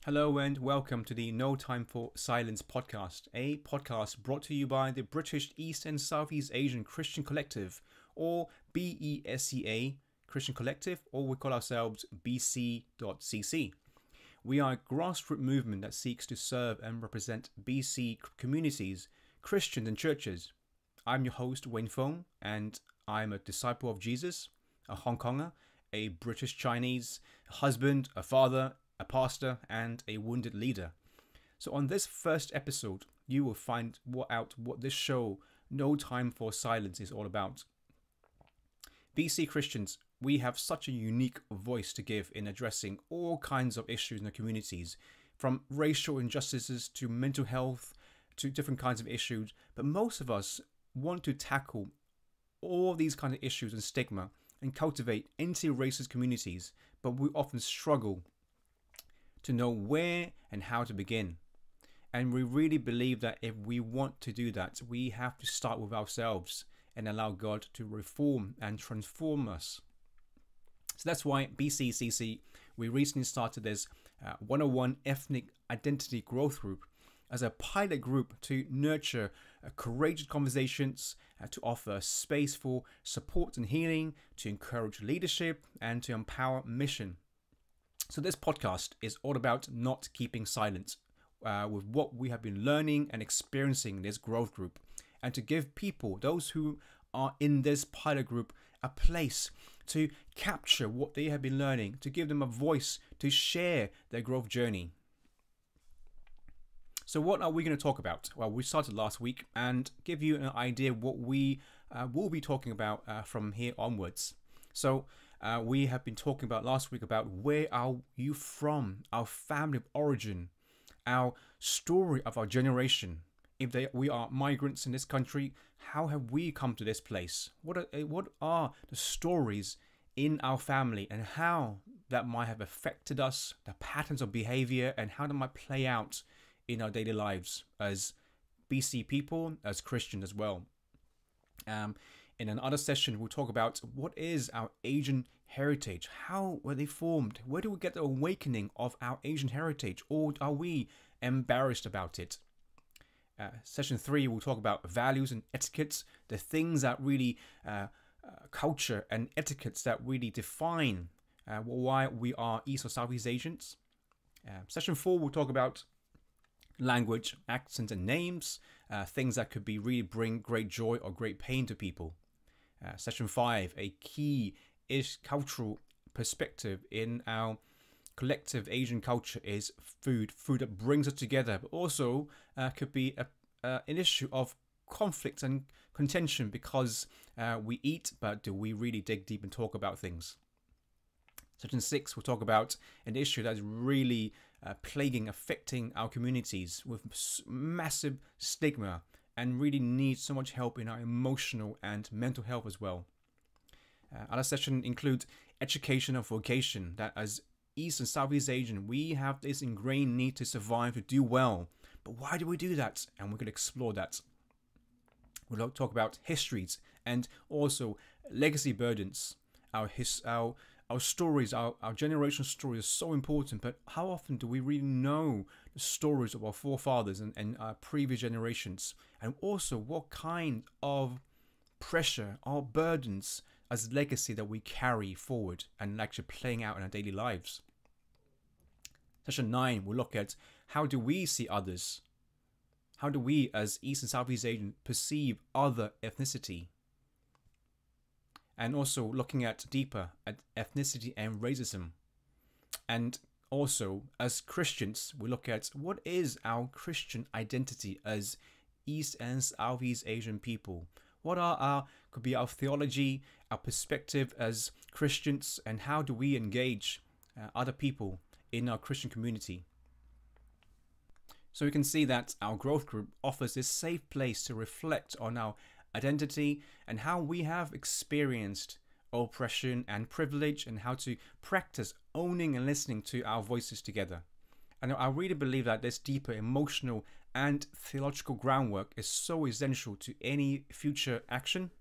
Hello and welcome to the No Time for Silence podcast, a podcast brought to you by the British East and Southeast Asian Christian Collective, or BESEA Christian Collective, or we call ourselves besea.cc. We are a grassroots movement that seeks to serve and represent BC communities, Christians and churches. I'm your host, Wayne Fong, and I'm a disciple of Jesus, a Hong Konger, a British Chinese, a husband, a father, a pastor, and a wounded leader. So on this first episode, you will find out what this show, No Time for Silence, is all about. BC Christians, we have such a unique voice to give in addressing all kinds of issues in the communities, from racial injustices to mental health to different kinds of issues. But most of us want to tackle all these kinds of issues and stigma and cultivate anti-racist communities, but we often struggle to know where and how to begin. And we really believe that if we want to do that, we have to start with ourselves and allow God to reform and transform us. So that's why besea.cc, we recently started this 101 Ethnic Identity Growth Group as a pilot group to nurture courageous conversations, to offer space for support and healing, to encourage leadership, and to empower mission. So this podcast is all about not keeping silent with what we have been learning and experiencing in this growth group, and to give people, those who are in this pilot group, a place to capture what they have been learning, to give them a voice to share their growth journey. So what are we going to talk about? Well, we started last week and give you an idea of what we will be talking about from here onwards. So we have been talking about last week about where are you from, our family of origin, our story of our generation. If we are migrants in this country, how have we come to this place? What are the stories in our family and how that might have affected us, the patterns of behavior, and how that might play out in our daily lives as BC people, as Christians as well. In another session, we'll talk about what is our Asian heritage, how were they formed, where do we get the awakening of our Asian heritage, or are we embarrassed about it? Session 3, we'll talk about values and etiquettes, the things that really, culture and etiquettes that really define why we are East or Southeast Asians. Session 4, we'll talk about language, accents and names, things that could be really bring great joy or great pain to people. Session 5, a key cultural perspective in our collective Asian culture is food that brings us together, but also could be an issue of conflict and contention because we eat, but do we really dig deep and talk about things? Session 6, we'll talk about an issue that is really affecting our communities with massive stigma and really needs so much help in our emotional and mental health as well. Other session include education and vocation, that as East and Southeast Asian, we have this ingrained need to survive, to do well. But why do we do that? And we're going to explore that. We'll talk about histories and also legacy burdens. Our stories, our generational story is so important, but how often do we really know the stories of our forefathers and our previous generations? And also what kind of pressure or burdens as legacy that we carry forward and actually playing out in our daily lives. Session 9, we'll look at how do we see others? How do we as East and Southeast Asian perceive other ethnicity? And also looking at deeper at ethnicity and racism. And also as Christians, we look at what is our Christian identity as East and Southeast Asian people. What could be our theology, our perspective as Christians, and how do we engage other people in our Christian community? So we can see that our growth group offers this safe place to reflect on our identity and how we have experienced oppression and privilege and how to practice owning and listening to our voices together. And I really believe that this deeper emotional and theological groundwork is so essential to any future action.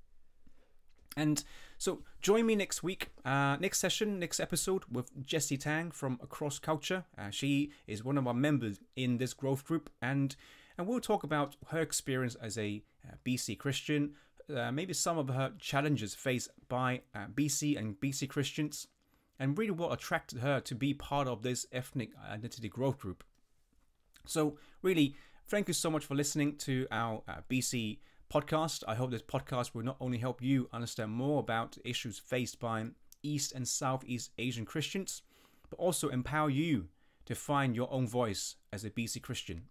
And so join me next week, next session, next episode with Jessie Tang from Across Culture. She is one of our members in this growth group, and we'll talk about her experience as a BC Christian, maybe some of her challenges faced by BC and BC Christians, and really what attracted her to be part of this ethnic identity growth group. So really, thank you so much for listening to our BC podcast. I hope this podcast will not only help you understand more about issues faced by East and Southeast Asian Christians, but also empower you to find your own voice as a BC Christian.